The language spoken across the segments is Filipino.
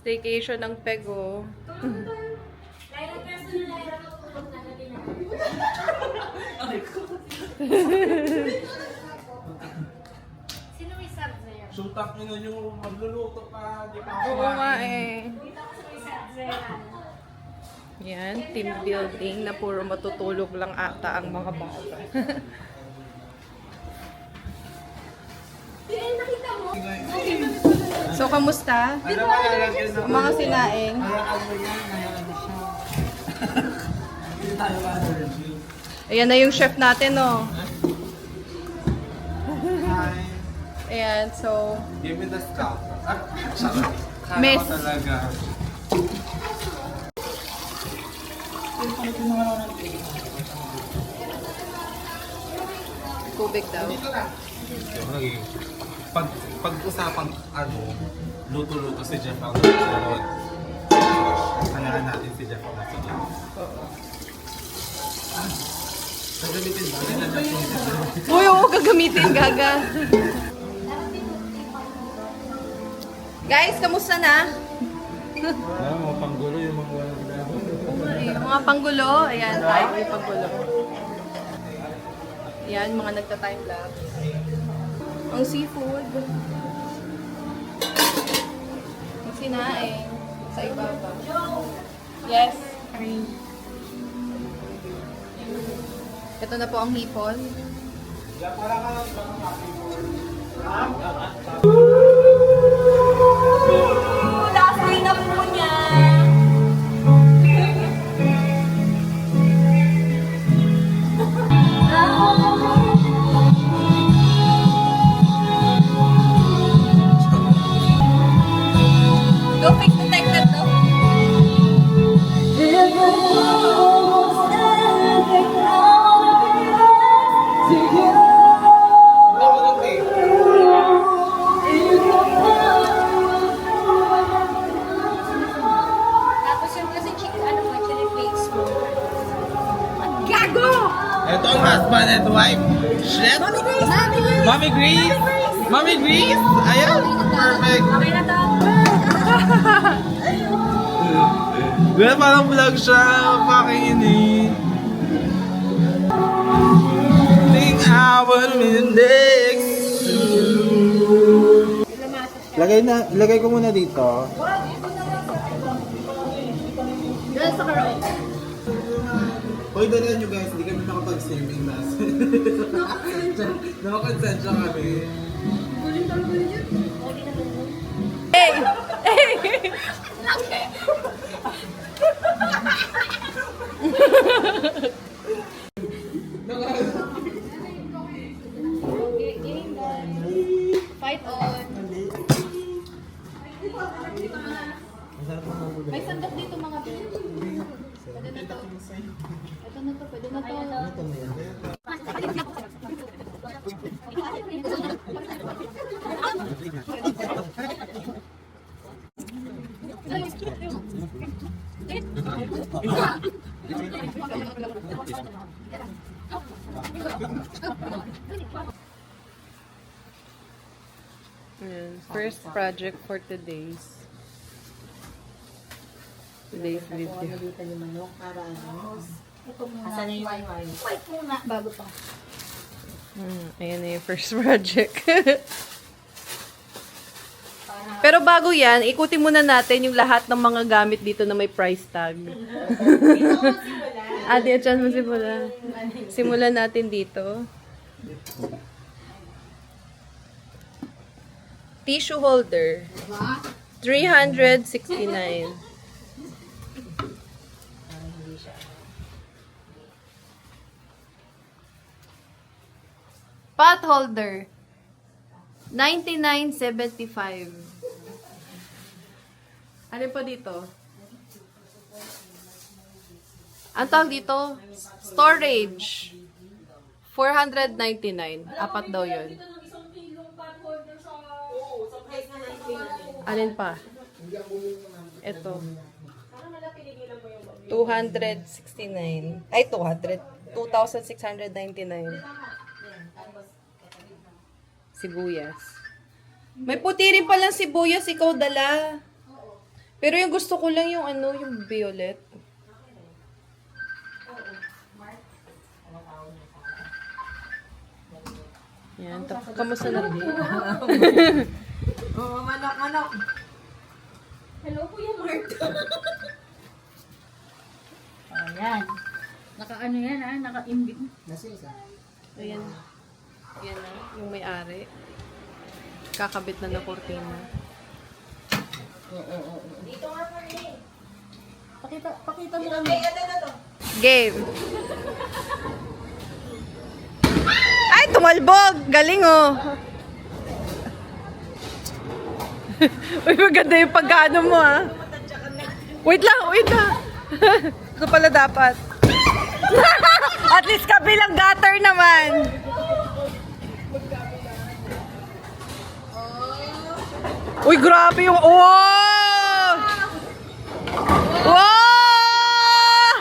Staycation ng Pego. Sino may sub sa'yo? Sutak nyo na yung magluluto pa. Di pa Oo nga eh. Dito ako sa may sub sa'yo. Yan, team building na puro matutulog lang ata ang mga bata. Nakita mo? So, kamusta? Ano ba lalagyan sa Ang mga sinaing? hayaan mo yan, hayaan mo siya. Hindi tayo ma-allergy. Ayan na yung chef natin, no? Hi. Ayan, so... Give me the scalp. Sarap. Kala Miss. ko talaga. Tubig daw. Dito na. Yung naging pag-usapang ano, luto-luto si Jeff ang sunod. Kailangan natin si Jeff ang sunod. Nagamitin ba? Uy, oo, gagamitin, gaga. Guys, kamusta na? Mga panggulo yung mga Yung mga panggulo. Ayan, tayo yung panggulo. Ayan, mga nagta-time lapse. Ang seafood. Ang sinaing. Sa ibaba. Yes. Ito na po ang hipon. Last day na po niya. Go fix detected to. Tapos yung kasi chicken, ano mo, chili flakes mo. Gago! Ito ang husband and wife. Shit! Mommy Grace! Mommy Grace! Ayan! Perfect! Okay na to? Well, parang vlog siya. Fucking ini. Think I would index. Lagay ko muna dito. Doon sa karoon. Hoy, dala nyo guys, hindi kami makapag-swimming last. Nakakonsensya kami. Hey! Hey! Game guys. Fight on. May sandok dito mga bro. Pwede na to. Ito na to, pwede na to. Ayan, first project for today's video. Dito yung manok para ano. Asan na yung wifi? Fight muna bago pa. Ayan na yung first project. Pero bago yan, ikutin muna natin yung lahat ng mga gamit dito na may price tag. Ate, dyan mo simula. Simulan natin dito. Tissue holder. 369. Pot holder. 99.75. Ano pa dito? Ang tawag dito, storage. 499. Apat daw yun. Alin pa? Ito. 269. Ay, 200. 2,699. Sibuyas. May puti rin palang sibuyas ikaw dala. Pero yung gusto ko lang yung ano, yung violet. Yan, kamusta na? Oo, manok. Hello, Kuya Mark. Ayan. Naka-ano yan ha? Naka-imbit. Ayan. Ayan na, yung may-ari. Kakabit na na kortina. Pakita mo kami. Game. Ay, tumalbog! Galing oh! Uy, maganda yung pagkano mo ah. Wait lang. Ito pala dapat. At least kabilang gutter naman. Uy, grabe yung... Wow! Wow!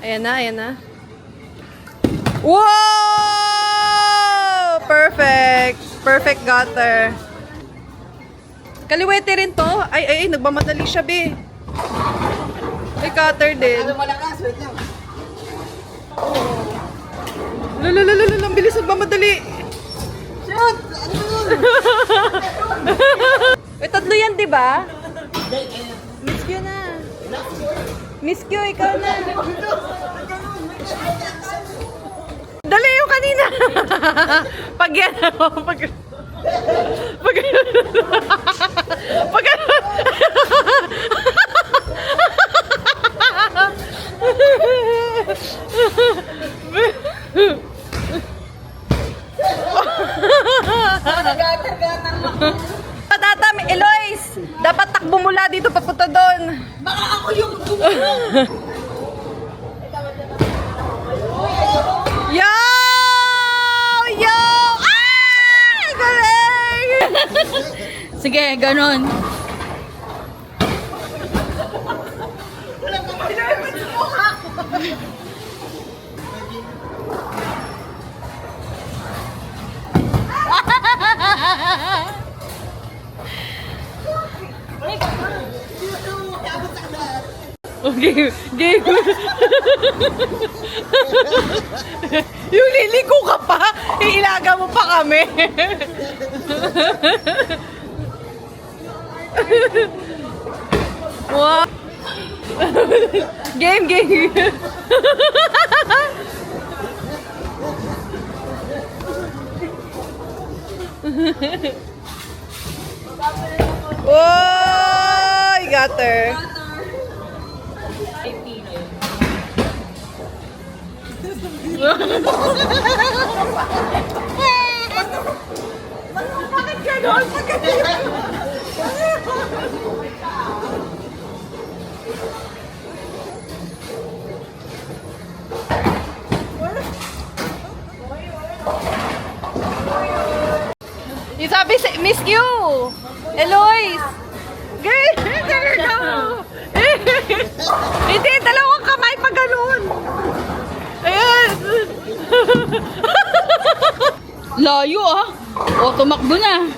Ayan na. Wow! Perfect gutter. Kaliwete rin to. Ay, nagmamadali siya, be. May cutter din. Malakas, wait lang. Ang bilis nagmamadali. Shoot! May tatlo yan, di ba? Miss Q na. Miss Q, ikaw na. Dali yung kanina. Pag yan, pag Gatar-gatar mo. Patata, Eloise, dapat takbo mula dito papunta doon. Baka ako yung gumulong. Yo! Ah! Galing! Sige, ganon. Okay, game. Yung liliko ka pa, iilaga mo pa kami. Wow. Game. Oh, I got her. Bakit ganon? Yung sabi si Miss Q, Eloise, girl, there you go. Hindi, dalawang kamay pa ganun. Ayan. Layo ah. O, tumakbo na.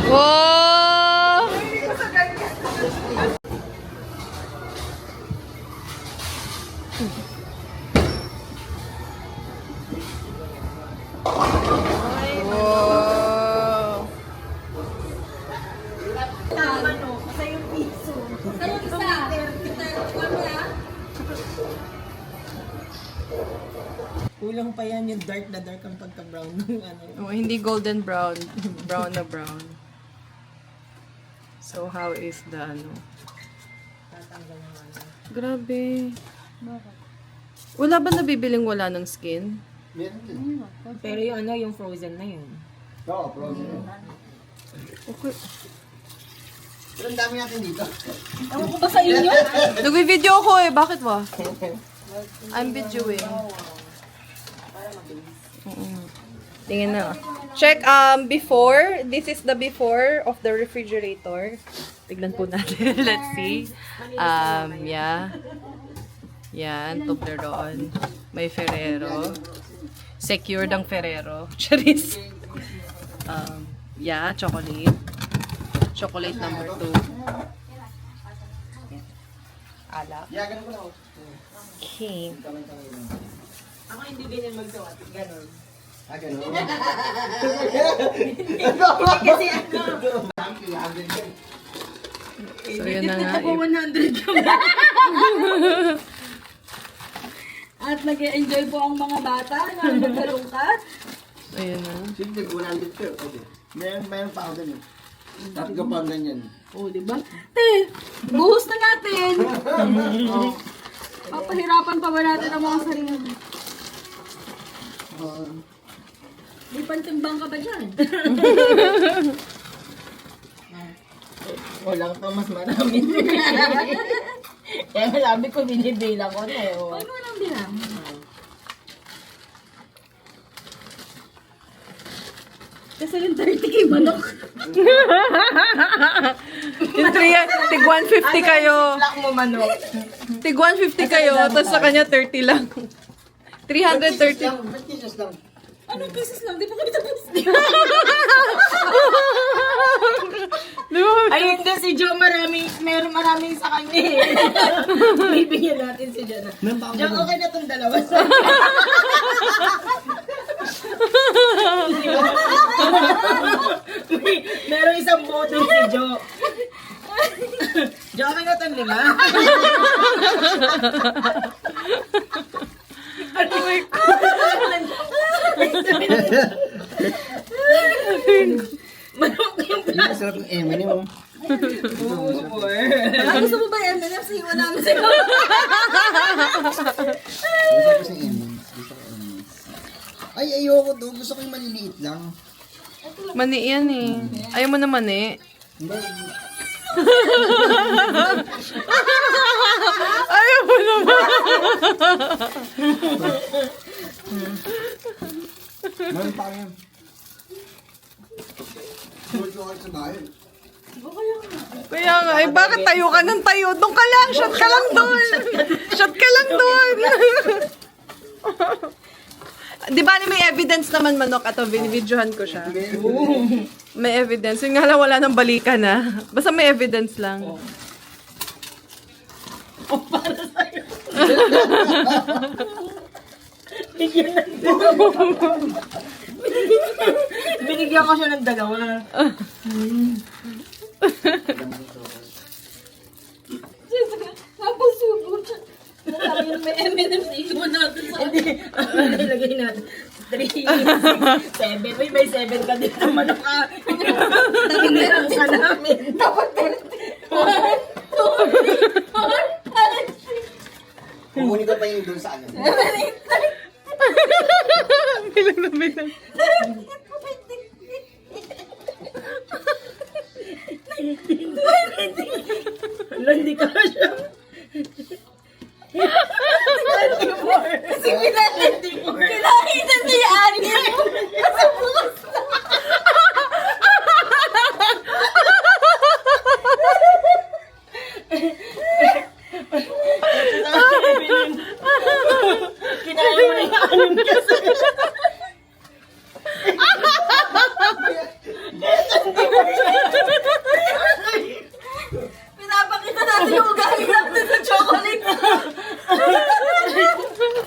Wow. Wow. Kulang pa yan yung dark na dark ang pagka-brown ng ano. Oh, hindi golden brown. Brown na brown. So, how is the ano? Tatanggal ng ano. Grabe. Wala ba nabibiling wala ng skin? Pero yung ano, yung frozen na yun. Okay. Pero ang dami natin dito. Ewan ko ba sa inyo? Nagwi-video ako eh. Bakit ba? I'm videoing. Tingnan na. Check, before. This is the before of the refrigerator. Tignan po natin. Let's see. Yeah. Yan, Toblerone. May Ferrero. Secured ang Ferrero. Charis. Yeah, chocolate. Chocolate number 2. Alak. Yeah, ganun ko na ako. Okay. Kamay-kamay lang. Ako hindi ganyan magsuot. Ganon. Ah, ganun. Kasi ano, So, yun na nga. ako 100 yung At nag-enjoy po ang mga bata na magkalungkat. Ayun na. Sige, 100 pero pwede. Mayroon pa ako dun eh. Tapos ka pa ganyan. O, diba? Te, buhos na natin. Papahirapan pa ba natin ang mga sarili? May pantimbang ka ba dyan? Wala pa mas marami. Kaya sabi ko, binibilang ko na eh. Ano lang bilang? Kasi yung 30 manok. Yung tig 150 kayo. Black mo manok. Tig 150 kayo, tapos sa kanya 30 lang. 330. Ba't Jesus lang? Anong pieces lang? Di ba kami tapos? Di ba? Ay, hindi si Joe maraming sa kanya eh. Bibigyan natin si Joe na. Joe, okay na itong dalawa sa Meron isang boto si Joe. Joe, okay na itong 5. Oh my God. Manok yung Hindi masarap yung M&M mo. gusto mo ba yung M&M? Sige, wala mo sa'yo. Gusto ko sa M&M. Gusto ko M&M. Ay, ayoko to. Gusto ko yung maliliit lang. Mani yan eh. Ayaw mo na mani. Hindi. Ayaw mo naman. Meron pa yan. Sulit ko kayo sa bahay. Kaya nga, eh, bakit tayo ka ng tayo? Doon ka lang, shot ka lang doon. Shot ka lang doon. Di ba may evidence naman manok? Ato, binibidyohan ko siya. May evidence. Yung nga lang, wala nang balikan na. Basta may evidence lang. Binigyan ko siya ng 2. Tapos subo siya. Sabi yun, may M&M na iwan natin sa hindi. Ilagay natin. 3, 6, 7. Uy, may 7 ka din naman ka. Naginirang ka namin. Dapat 30. 1, 2, 3, 4, 5, 6. Kukunin ko pa yung doon sa ano. Bilang na bilang. Hindi ka na siya. Kasi kinakita niya Ani. Kasi bukas na. Kinain mo na yung anim kasi. Pinapakita natin yung ugali natin sa chocolate.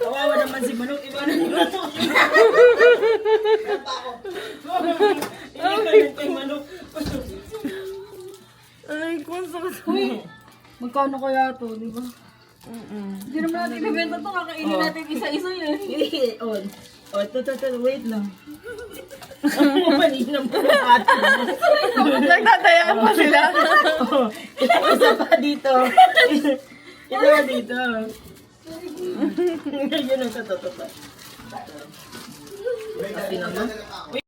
Kawawa naman si Manok. Iba na yung Manok. Hindi ka kay Manok. Ay, kung sakit. Magkano kaya to, di ba? Hindi naman natin ibenta to. Kakainin natin isa-isa yun. On. Oh, wait lang. Mali na po natin. Nagtatayaan pa sila. Isa pa dito. Isa pa dito. Yun ang totoo.